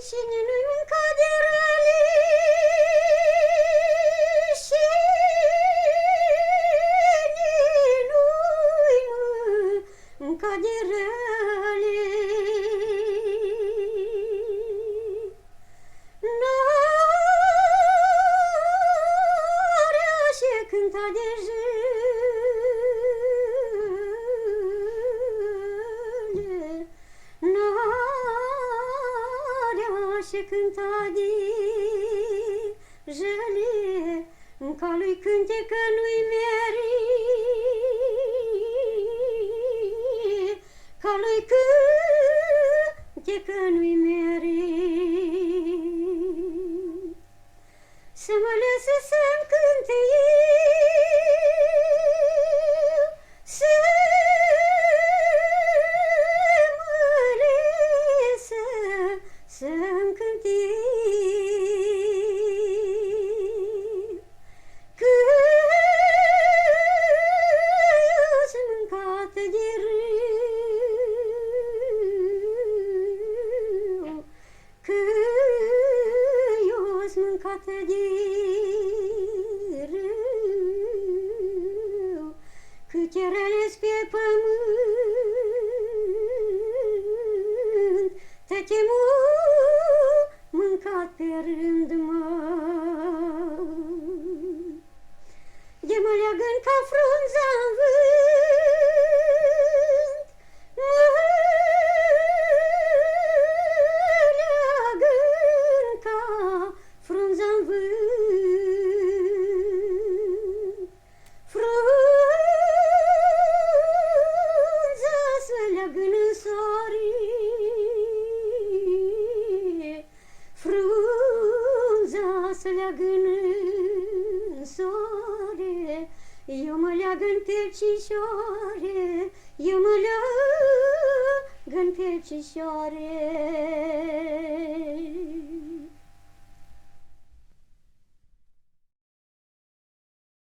Cine nu-i mânca de răle și nu-i mânca de răle, n-are și cânta de jale, n-are și cânta de jale, ca lui cântecă nu-i mere, ca lui cântecă nu-i mere. Să mă lăsă să-mi cânte eu, să mă lăsă să-mi cânte eu, că eu sunt mâncată de râu, că eu sunt mâncată de râu, câte răle-s pe pământ, te-te mâncat pe rând, măi. De mă leagăn ca frunza-n vânt, mă leagăn ca frunza-n vânt. Frunza să leagăn în soare, frunza să leagăn în soare, eu mă leagăn pe cișoare, eu mă leagăn pe cișoare.